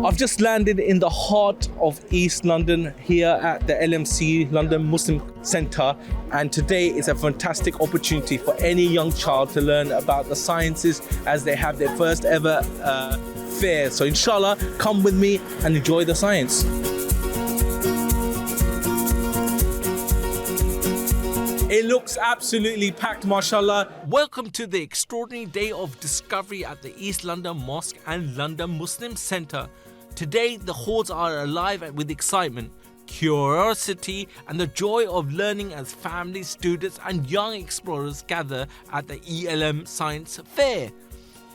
I've just landed in the heart of East London here at the LMC, London Muslim Centre, and today is a fantastic opportunity for any young child to learn about the sciences as they have their first ever fair. So inshallah, come with me and enjoy the science. It looks absolutely packed, mashallah. Welcome to the extraordinary day of discovery at the East London Mosque and London Muslim Centre. Today, the halls are alive with excitement, curiosity and the joy of learning as families, students and young explorers gather at the ELM Science Fair.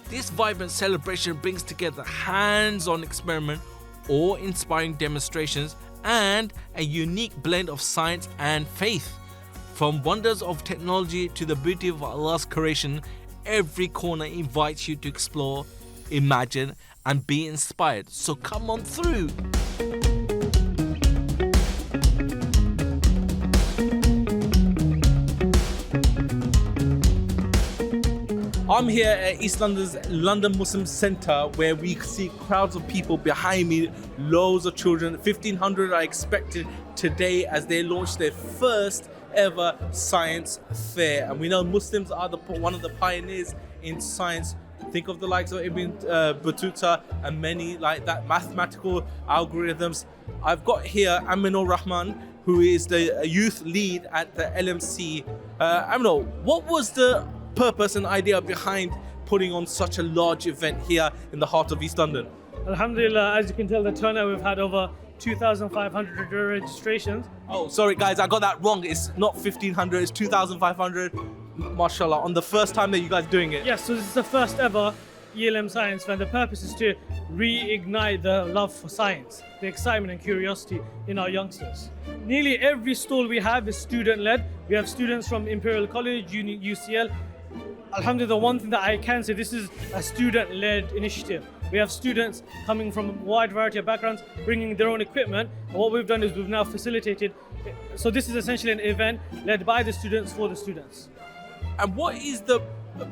This vibrant celebration brings together hands-on experiment, awe-inspiring demonstrations and a unique blend of science and faith. From wonders of technology to the beauty of Allah's creation, every corner invites you to explore, imagine and be inspired. So come on through. I'm here at East London's London Muslim Centre, where we see crowds of people behind me, loads of children. 1,500 are expected today as they launch their first ever science fair. And we know Muslims are one of the pioneers in science. Think of the likes of Ibn Battuta and many like that, mathematical algorithms. I've got here Aminur Rahman, who is the youth lead at the LMC. Aminur, what was the purpose and idea behind putting on such a large event here in the heart of East London? Alhamdulillah, as you can tell, the turnout, we've had over 2,500 registrations. Oh, sorry guys, I got that wrong. It's not 1,500, it's 2,500. Mashallah, on the first time that you guys are doing it. Yes, so this is the first ever ELM Science Fair. The purpose is to reignite the love for science, the excitement and curiosity in our youngsters. Nearly every stall we have is student-led. We have students from Imperial College, UCL. Alhamdulillah, the one thing that I can say, this is a student-led initiative. We have students coming from a wide variety of backgrounds, bringing their own equipment. And what we've done is we've now facilitated. So this is essentially an event led by the students for the students. And what is the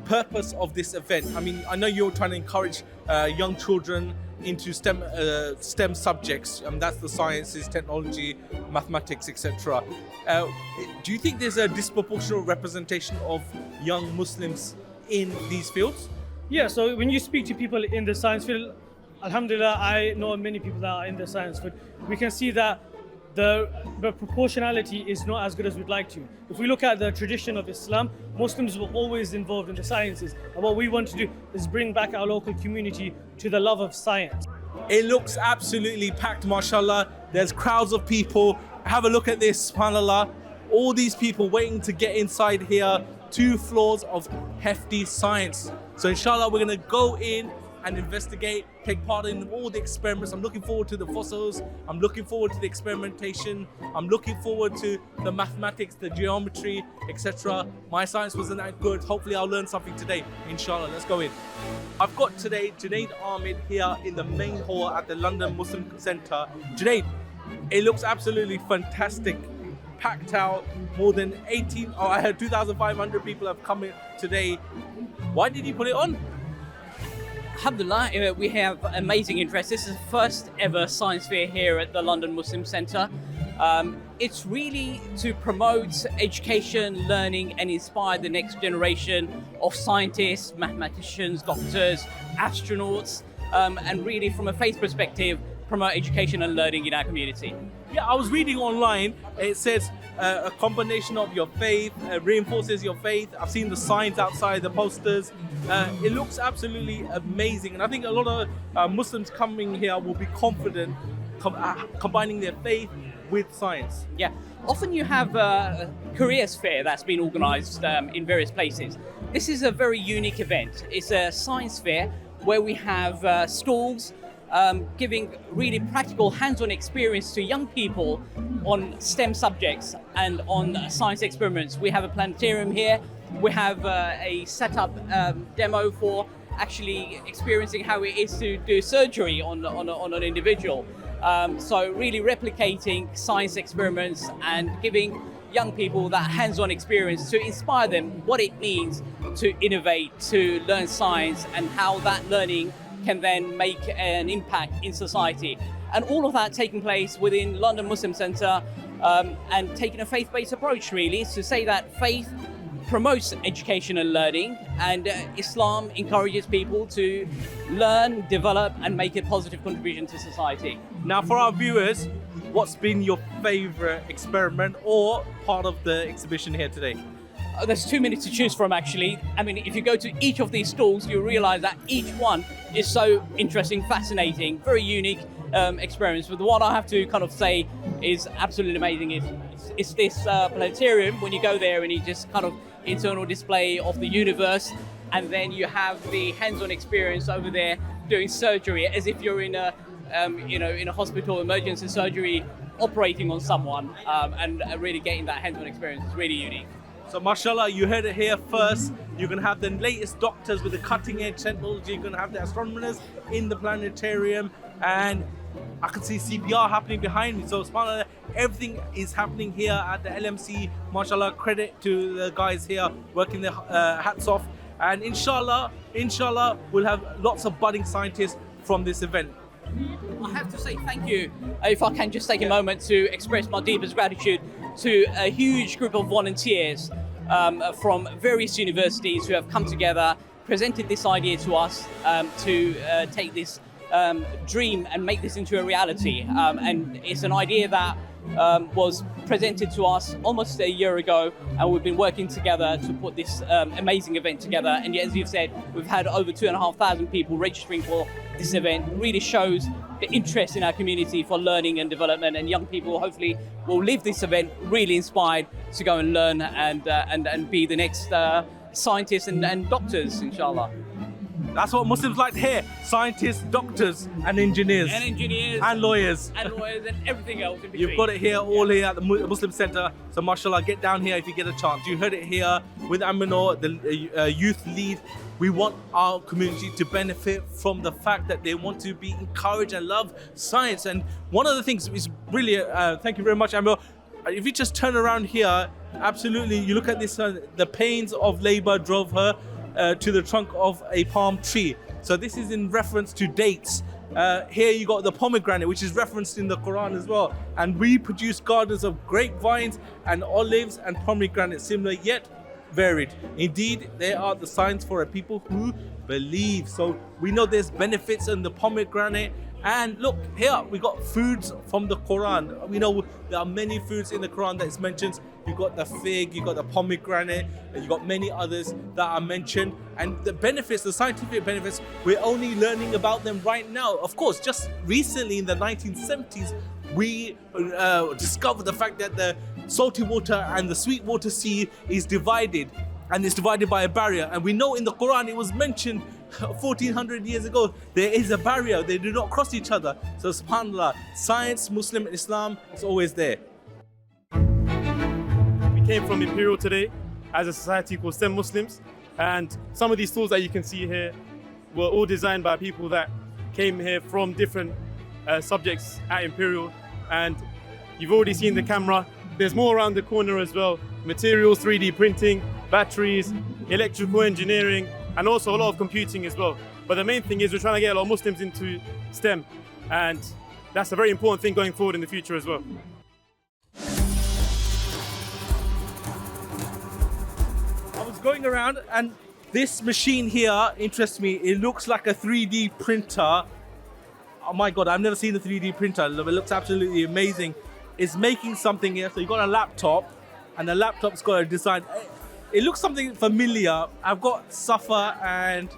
purpose of this event? I mean, I know you're trying to encourage young children into STEM subjects, and that's the sciences, technology, mathematics, etc. Do you think there's a disproportionate representation of young Muslims in these fields? Yeah, so when you speak to people in the science field, alhamdulillah, I know many people that are in the science field. We can see that the proportionality is not as good as we'd like to. If we look at the tradition of Islam, Muslims were always involved in the sciences. And what we want to do is bring back our local community to the love of science. It looks absolutely packed, mashallah. There's crowds of people. Have a look at this, subhanallah. All these people waiting to get inside here. 2 floors of hefty science. So inshallah, we're gonna go in and investigate, take part in all the experiments. I'm looking forward to the fossils. I'm looking forward to the experimentation. I'm looking forward to the mathematics, the geometry, etc. My science wasn't that good. Hopefully I'll learn something today, inshallah. Let's go in. I've got today Junaid Ahmed here in the main hall at the London Muslim Centre. Junaid, it looks absolutely fantastic. Packed out, more than 2,500 people have come in today. Why did you put it on? Alhamdulillah, we have amazing interest. This is the first ever science fair here at the London Muslim Centre. It's really to promote education, learning and inspire the next generation of scientists, mathematicians, doctors, astronauts, and really from a faith perspective, promote education and learning in our community. Yeah, I was reading online, it says a combination of your faith, reinforces your faith. I've seen the signs outside, the posters. It looks absolutely amazing. And I think a lot of Muslims coming here will be confident combining their faith with science. Yeah, often you have a careers fair that's been organised in various places. This is a very unique event. It's a science fair where we have stalls giving really practical hands-on experience to young people on STEM subjects and on science experiments. We have a planetarium here. We have a setup demo for actually experiencing how it is to do surgery on an individual. So really replicating science experiments and giving young people that hands-on experience to inspire them what it means to innovate, to learn science and how that learning can then make an impact in society. And all of that taking place within London Muslim Centre, and taking a faith-based approach, really, to say that faith promotes education and learning, and Islam encourages people to learn, develop, and make a positive contribution to society. Now, for our viewers, what's been your favorite experiment or part of the exhibition here today? There's too many to choose from, actually. I mean, if you go to each of these stalls, you'll realize that each one is so interesting, fascinating, very unique experience. But the one I have to kind of say is absolutely amazing is this planetarium. When you go there and you just kind of internal display of the universe, and then you have the hands-on experience over there doing surgery as if you're in a in a hospital, emergency surgery, operating on someone, and really getting that hands-on experience is really unique. So mashallah, you heard it here first. You're going to have the latest doctors with the cutting edge technology. You're going to have the astronomers in the planetarium, and I can see CPR happening behind me. So subhanallah, everything is happening here at the LMC. Mashallah, credit to the guys here working their hats off. And inshallah, we'll have lots of budding scientists from this event. I have to say thank you, if I can just take a moment to express my deepest gratitude to a huge group of volunteers from various universities who have come together, presented this idea to us to take this dream and make this into a reality. And it's an idea that was presented to us almost a year ago, and we've been working together to put this amazing event together. And as you've said, we've had over 2,500 people registering for this event. It really shows the interest in our community for learning and development, and young people hopefully will leave this event really inspired to go and learn and be the next scientists and doctors, inshallah. That's what Muslims like to hear. Scientists, doctors, and engineers. And lawyers. And everything else in between. You've got it here, all here at the Muslim Centre. So mashallah, get down here if you get a chance. You heard it here with Aminor, the youth lead. We want our community to benefit from the fact that they want to be encouraged and love science. And one of the things is really, thank you very much, Aminor. If you just turn around here, absolutely, you look at this, the pains of labour drove her to the trunk of a palm tree. So this is in reference to dates. Here you got the pomegranate, which is referenced in the Quran as well. And we produce gardens of grapevines and olives and pomegranates, similar yet varied. Indeed, they are the signs for a people who believe. So we know there's benefits in the pomegranate. And look, here we got foods from the Quran. We know there are many foods in the Quran that is mentioned. You got the fig, you got the pomegranate, and you got many others that are mentioned. And the benefits, the scientific benefits, we're only learning about them right now. Of course, just recently in the 1970s, we discovered the fact that the salty water and the sweet water sea is divided, and it's divided by a barrier. And we know in the Quran it was mentioned 1400 years ago, there is a barrier, they do not cross each other. So subhanallah, science, Muslim, and Islam is always there. We came from Imperial today as a society called STEM Muslims, and some of these tools that you can see here were all designed by people that came here from different subjects at Imperial. And you've already seen the camera. There's more around the corner as well. Materials, 3D printing, batteries, electrical engineering, and also a lot of computing as well. But the main thing is we're trying to get a lot of Muslims into STEM, and that's a very important thing going forward in the future as well. I was going around, and this machine here interests me. It looks like a 3D printer. Oh my God, I've never seen a 3D printer. It looks absolutely amazing. It's making something here. So you've got a laptop, and the laptop's got a design. It looks something familiar. I've got Safa and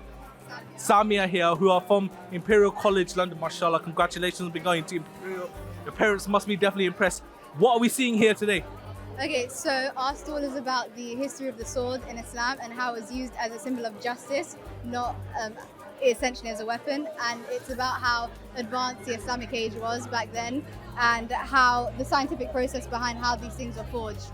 Samia here, who are from Imperial College London. Mashallah, congratulations on being going to Imperial. Your parents must be definitely impressed. What are we seeing here today? Okay, so our stall is about the history of the sword in Islam and how it was used as a symbol of justice, not essentially as a weapon. And it's about how advanced the Islamic age was back then and how the scientific process behind how these things were forged.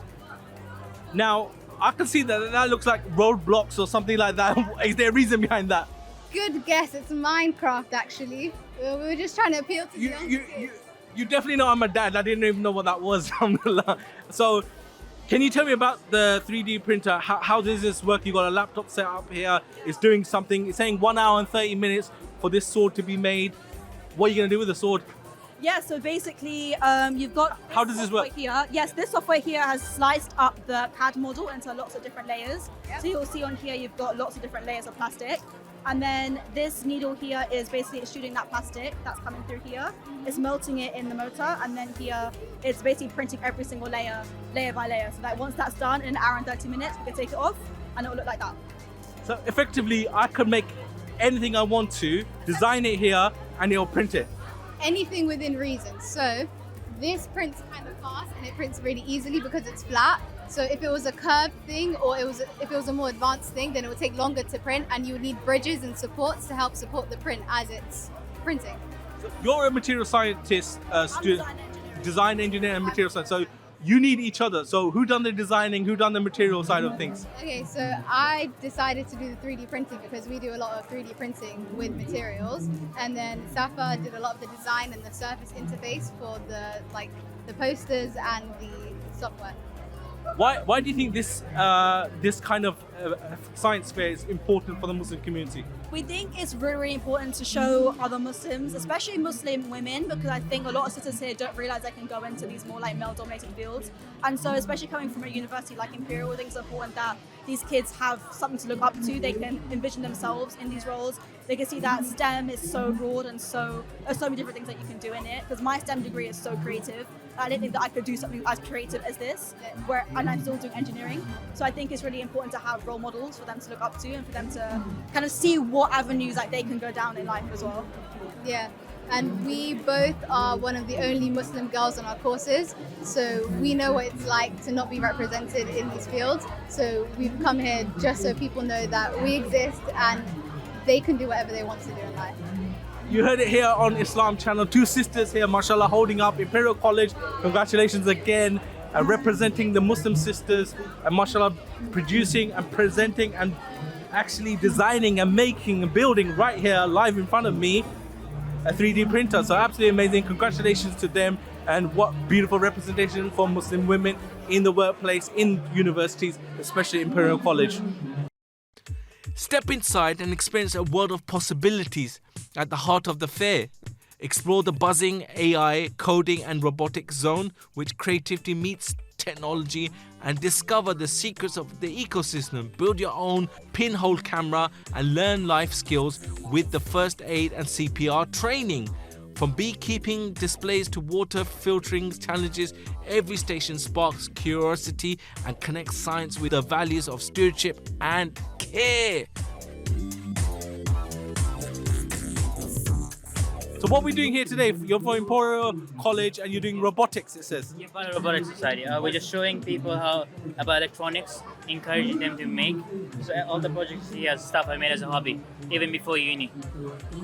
Now, I can see that looks like roadblocks or something like that. Is there a reason behind that? Good guess, it's Minecraft actually. We were just trying to appeal to the young kids. You definitely know I'm a dad. I didn't even know what that was. So, can you tell me about the 3D printer? How does this work? You got a laptop set up here. It's doing something. It's saying 1 hour and 30 minutes for this sword to be made. What are you going to do with the sword? Yeah, so basically, you've got. How does this software work? Here. Yes, this software here has sliced up the CAD model into lots of different layers. So you'll see on here, you've got lots of different layers of plastic. And then this needle here is basically extruding that plastic that's coming through here. It's melting it in the motor, and then here it's basically printing every single layer, layer by layer. So that once that's done in an hour and 30 minutes, we can take it off, and it will look like that. So effectively, I could make anything I want to, design it here, and it'll print it. Anything within reason. So this prints kind of fast and it prints really easily because it's flat. So if it was a curved thing or if it was a more advanced thing, then it would take longer to print, and you would need bridges and supports to help support the print as it's printing. So you're a material scientist student, design engineer and material science. So you need each other. So who done the designing, who done the material side of things? Okay, so I decided to do the 3D printing because we do a lot of 3D printing with materials, and then Safa did a lot of the design and the surface interface for the posters and the software. Why do you think this kind of science fair is important for the Muslim community? We think it's really, really important to show other Muslims, especially Muslim women, because I think a lot of sisters here don't realize they can go into these more like male-dominated fields. And so, especially coming from a university like Imperial, I think it's important that these kids have something to look up to. They can envision themselves in these roles. They can see that STEM is so broad and there's so many different things that you can do in it. Because my STEM degree is so creative. I didn't think that I could do something as creative as this, and I'm still doing engineering. So I think it's really important to have role models for them to look up to and for them to kind of see what avenues like they can go down in life as well. Yeah, and we both are one of the only Muslim girls on our courses, so we know what it's like to not be represented in these fields. So we've come here just so people know that we exist and they can do whatever they want to do in life. You heard it here on Islam Channel. Two sisters here, mashallah, holding up Imperial College. Congratulations again, representing the Muslim sisters, and mashallah, producing and presenting and actually designing and making and building right here live in front of me a 3D printer. So absolutely amazing. Congratulations to them, and what beautiful representation for Muslim women in the workplace, in universities, especially Imperial College. Step inside and experience a world of possibilities at the heart of the fair. Explore the buzzing AI, coding and robotics zone, which creativity meets technology, and discover the secrets of the ecosystem. Build your own pinhole camera and learn life skills with the first aid and CPR training. From beekeeping displays to water filtering challenges, every station sparks curiosity and connects science with the values of stewardship and care. So what are we doing here today? You're from Imperial College and you're doing robotics, it says. Yeah, part of Robotics Society. We're just showing people about electronics, encouraging them to make. So all the projects here are stuff I made as a hobby, even before uni.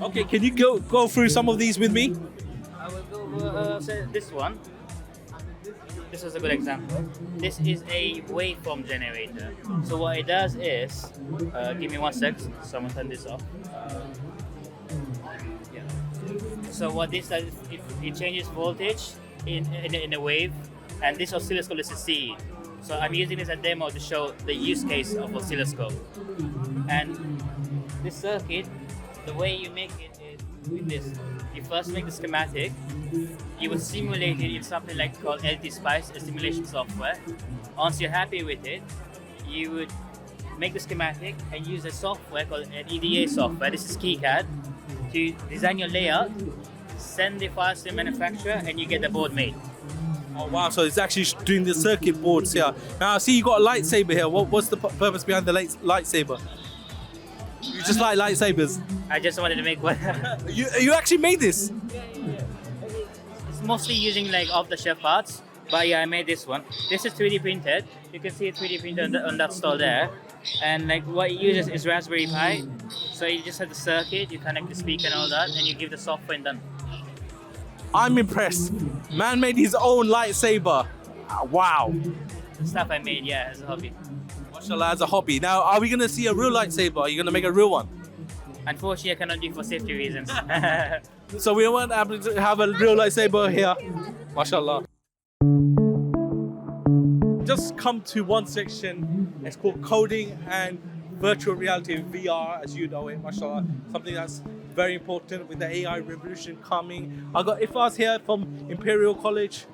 Okay, can you go through some of these with me? I will go say this one. This was a good example. This is a waveform generator. So what it does is, give me 1 sec, someone turn this off. So what this does is it changes voltage in a wave, and this oscilloscope is a seed. So I'm using this as a demo to show the use case of oscilloscope. And this circuit, the way you make it is with this. You first make the schematic, you will simulate it in something like called LT Spice, a simulation software. Once you're happy with it, you would make the schematic and use a software called an EDA software. This is KiCad. To design your layout, send the files to the manufacturer, and you get the board made. Oh wow, so it's actually doing the circuit boards here. Now I see you got a lightsaber here. What's the purpose behind the lightsaber? You just like lightsabers? I just wanted to make one. You actually made this? It's mostly using like off-the-shelf parts, but yeah, I made this one. This is 3D printed. You can see a 3D printer on that stall there. And like what it uses is Raspberry Pi. So you just have the circuit, you connect the speaker and all that, and you give the software and done. I'm impressed. Man made his own lightsaber. Wow. The stuff I made, yeah, as a hobby. Mashallah, as a hobby. Now, are we going to see a real lightsaber? Are you going to make a real one? Unfortunately, I cannot do it for safety reasons. So we won't able to have a real lightsaber here. Mashallah. Just come to one section. It's called coding and virtual reality, VR, as you know it, mashallah. Something that's very important with the AI revolution coming. I got Ifaz here from Imperial College,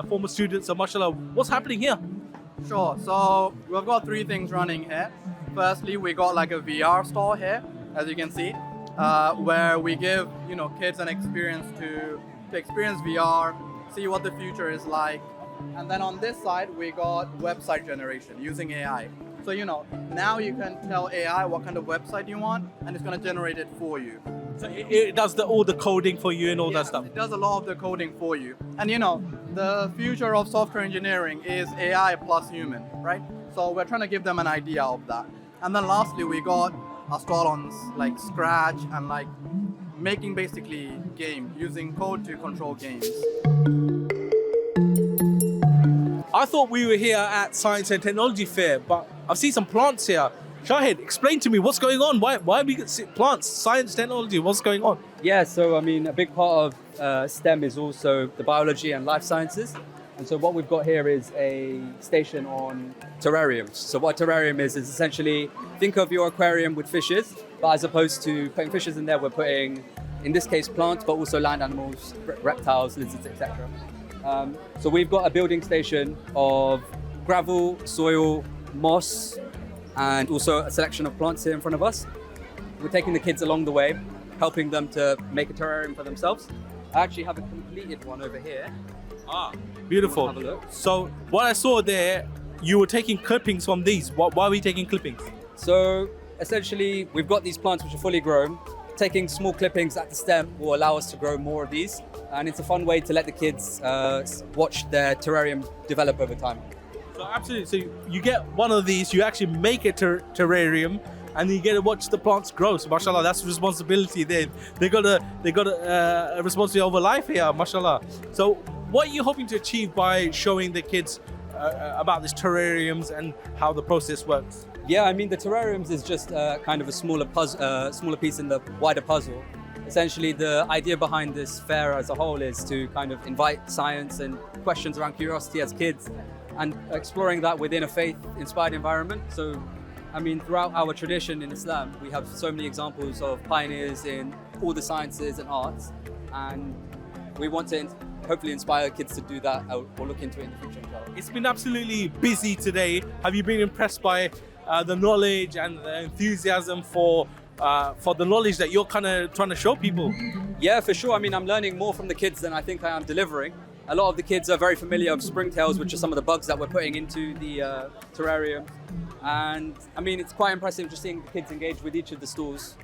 former student. So mashallah, what's happening here? Sure. So we've got three things running here. Firstly, we got like a VR store here, as you can see, where we give kids an experience to experience VR, see what the future is like. And then on this side, we got website generation using AI. So now you can tell AI what kind of website you want, and it's going to generate it for you. So it does all the coding for you and all that Yes, stuff. It does a lot of the coding for you. And the future of software engineering is AI plus human, right? So we're trying to give them an idea of that. And then lastly, we got a stall on like Scratch and like making basically game, using code to control games. I thought we were here at Science and Technology Fair, but I've seen some plants here. Shahid, explain to me what's going on. Why have we got plants, science, technology? What's going on? Yeah, so I mean, a big part of STEM is also the biology and life sciences. And so what we've got here is a station on terrariums. So what a terrarium is essentially, think of your aquarium with fishes, but as opposed to putting fishes in there, we're putting, in this case, plants, but also land animals, reptiles, lizards, etc. So we've got a building station of gravel, soil, moss, and also a selection of plants here in front of us. We're taking the kids along the way, helping them to make a terrarium for themselves. I actually have a completed one over here. Ah, beautiful. Have a look. So what I saw there, you were taking clippings from these. Why are we taking clippings? So essentially, we've got these plants which are fully grown. Taking small clippings at the stem will allow us to grow more of these. And it's a fun way to let the kids watch their terrarium develop over time. So absolutely. So you get one of these, you actually make a terrarium, and you get to watch the plants grow. So mashallah, that's responsibility there. They got a responsibility over life here, mashallah. So what are you hoping to achieve by showing the kids about these terrariums and how the process works? Yeah, I mean, the terrariums is just kind of a smaller piece in the wider puzzle. Essentially, the idea behind this fair as a whole is to kind of invite science and questions around curiosity as kids, and exploring that within a faith-inspired environment. So, I mean, throughout our tradition in Islam, we have so many examples of pioneers in all the sciences and arts, and we want to hopefully inspire kids to do that or look into it in the future as well. It's been absolutely busy today. Have you been impressed by the knowledge and the enthusiasm for the knowledge that you're kind of trying to show people? Yeah, for sure. I mean, I'm learning more from the kids than I think I am delivering. A lot of the kids are very familiar with springtails, which are some of the bugs that we're putting into the terrarium. And I mean, it's quite impressive just seeing the kids engage with each of the stalls.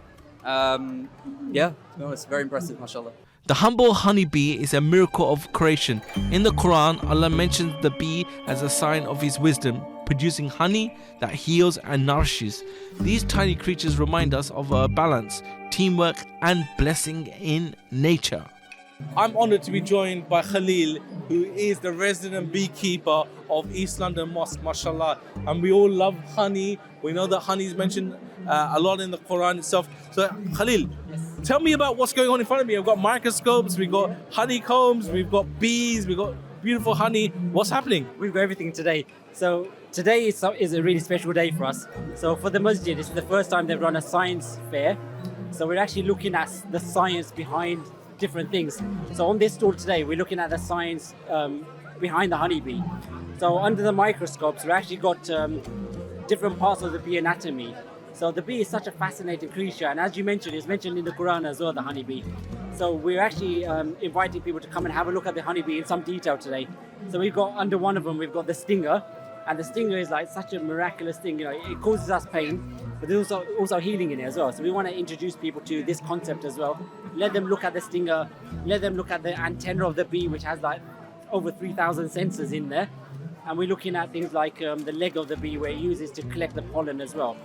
Yeah, to be honest, very impressive, mashallah. The humble honeybee is a miracle of creation. In the Quran, Allah mentions the bee as a sign of His wisdom, producing honey that heals and nourishes. These tiny creatures remind us of a balance, teamwork, and blessing in nature. I'm honored to be joined by Khalil, who is the resident beekeeper of East London Mosque, mashallah. And we all love honey. We know that honey is mentioned a lot in the Quran itself. So Khalil, tell me about what's going on in front of me. I've got microscopes, we've got honeycombs, we've got bees, we've got beautiful honey. What's happening? We've got everything today. So today is a really special day for us. So for the masjid, it's the first time they've run a science fair. So we're actually looking at the science behind different things. So on this stall today, we're looking at the science behind the honeybee. So under the microscopes, we've actually got different parts of the bee anatomy. So the bee is such a fascinating creature, and as you mentioned, it's mentioned in the Quran as well, the honeybee. So we're actually inviting people to come and have a look at the honeybee in some detail today. So we've got, under one of them, we've got the stinger, and the stinger is like such a miraculous thing. It causes us pain, but there's also healing in it as well. So we want to introduce people to this concept as well. Let them look at the stinger, let them look at the antenna of the bee, which has like over 3,000 sensors in there. And we're looking at things like the leg of the bee, where it uses to collect the pollen as well.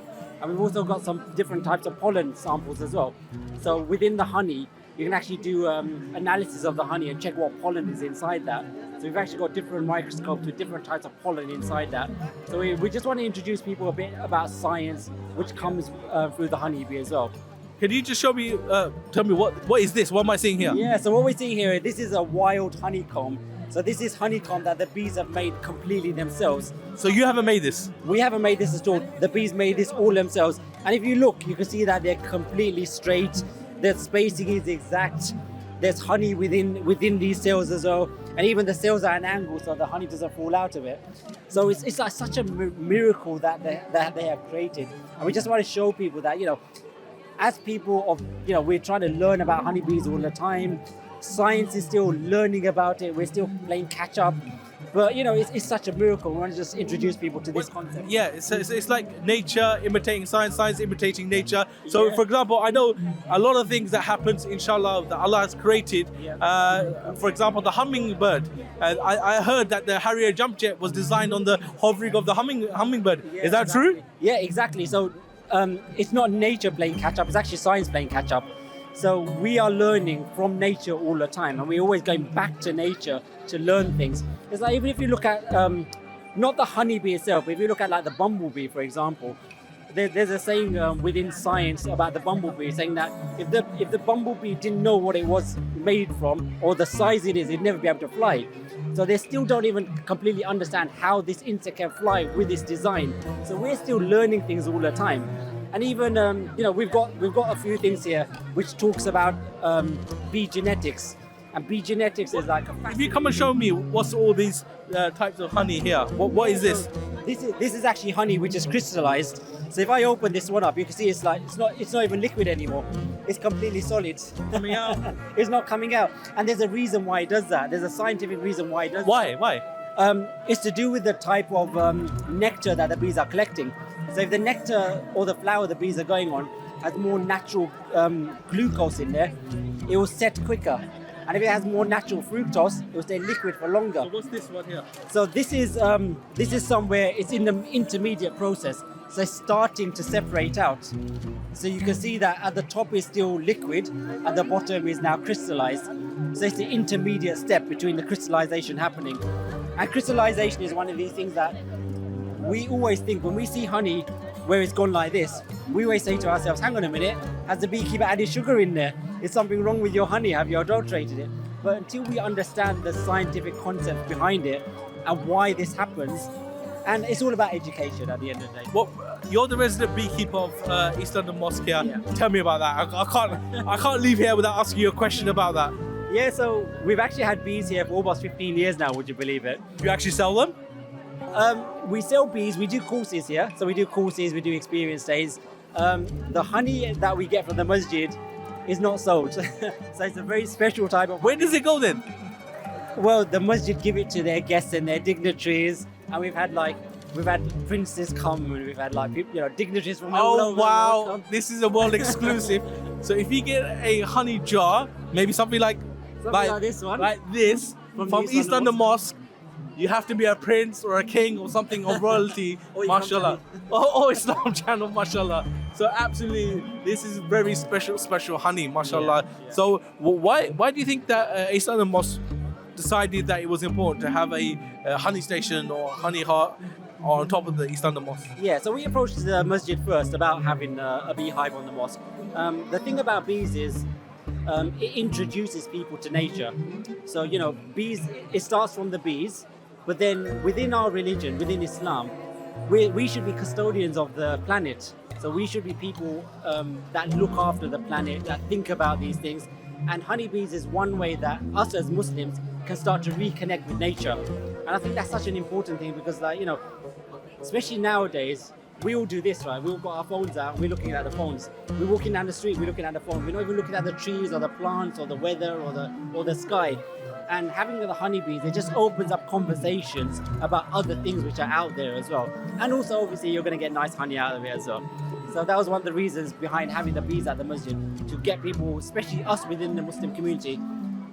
And we've also got some different types of pollen samples as well. So within the honey, you can actually do analysis of the honey and check what pollen is inside that. So we've actually got different microscopes with different types of pollen inside that. So we just want to introduce people a bit about science, which comes through the honeybee as well. Can you just show me, tell me what is this? What am I seeing here? Yeah, so what we're seeing here, this is a wild honeycomb. So this is honeycomb that the bees have made completely themselves. So you haven't made this? We haven't made this at all. The bees made this all themselves. And if you look, you can see that they're completely straight. the spacing is exact. There's honey within these cells as well, and even the cells are at an angle so the honey doesn't fall out of it. So it's like such a miracle that they have created, and we just want to show people that, you know, as people of, you know, we're trying to learn about honeybees all the time. Science is still learning about it. We're still playing catch up. But, you know, it's such a miracle. We want to just introduce people to this concept. Yeah, it's like nature imitating science, science imitating nature. So, for example, I know a lot of things that happens, inshallah, that Allah has created. For example, the hummingbird. I heard that the Harrier jump jet was designed on the hovering of the hummingbird. Yeah, Is that exactly. true? Yeah, exactly. So it's not nature playing catch up. It's actually science playing catch up. So we are learning from nature all the time, and we're always going back to nature to learn things. It's like, even if you look at not the honeybee itself, but if you look at like the bumblebee, for example, there's a saying within science about the bumblebee, saying that if the bumblebee didn't know what it was made from or the size it is, it'd never be able to fly. So they still don't even completely understand how this insect can fly with this design. So we're still learning things all the time. And even, you know, we've got a few things here which talks about bee genetics. And bee genetics is like If you come and show me what's all these types of honey here, what is this? This is actually honey which is crystallized. So if I open this one up, you can see it's like it's not even liquid anymore. It's completely solid. Coming out. It's not coming out. And there's a reason why it does that. There's a scientific reason why it does that. Why? It's to do with the type of nectar that the bees are collecting. So if the nectar or the flower the bees are going on has more natural glucose in there, it will set quicker. And if it has more natural fructose, it will stay liquid for longer. So what's this one here? So this is somewhere, it's in the intermediate process. So it's starting to separate out. So you can see that at the top is still liquid, at the bottom is now crystallized. So it's the intermediate step between the crystallization happening. And crystallization is one of these things that we always think when we see honey where it's gone like this, we always say to ourselves, hang on a minute, has the beekeeper added sugar in there? Is something wrong with your honey? Have you adulterated it? But until we understand the scientific concept behind it and why this happens, and it's all about education at the end of the day. Well, you're the resident beekeeper of East London Mosque here. Yeah. Tell me about that. I can't leave here without asking you a question about that. Yeah, so we've actually had bees here for almost 15 years now, would you believe it? Do you actually sell them? We sell bees, we do courses here. So we do courses, we do experience days. The honey that we get from the masjid is not sold. So it's a very special type of... Where does it go then? Well, the masjid give it to their guests and their dignitaries. And we've had princes come, and we've had like people, you know, dignitaries from all over the wow, world. this is a world exclusive. So if you get a honey jar, maybe something like this one. like this from East London Mosque, you have to be a prince or a king or something of royalty, mashallah. Oh, Islam channel, mashallah. So absolutely, this is very special honey, mashallah. Yeah. So why do you think that East London Mosque decided that it was important to have a honey station or honey heart on top of the East London Mosque? Yeah, so we approached the masjid first about having a beehive on the mosque. The thing about bees is it introduces people to nature. So, you know, bees, it starts from the bees, but then within our religion, within Islam, we should be custodians of the planet. So we should be people that look after the planet, that think about these things. And honeybees is one way that us as Muslims can start to reconnect with nature. And I think that's such an important thing because, like, you know, especially nowadays, we all do this, right? We all got our phones out, we're looking at the phones. We're walking down the street, we're looking at the phone. We're not even looking at the trees or the plants or the weather or the sky. And having the honeybees, it just opens up conversations about other things which are out there as well. And also, obviously, you're going to get nice honey out of it as well. So that was one of the reasons behind having the bees at the masjid, to get people, especially us within the Muslim community,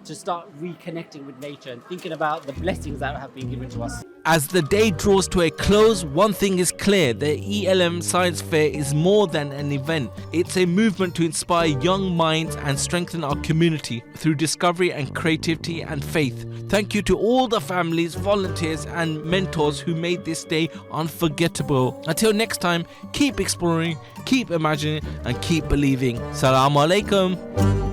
to start reconnecting with nature and thinking about the blessings that have been given to us. As the day draws to a close, one thing is clear: the ELM Science Fair is more than an event. It's a movement to inspire young minds and strengthen our community through discovery and creativity and faith. Thank you to all the families, volunteers and mentors who made this day unforgettable. Until next time, keep exploring, keep imagining and keep believing. Assalamu alaikum.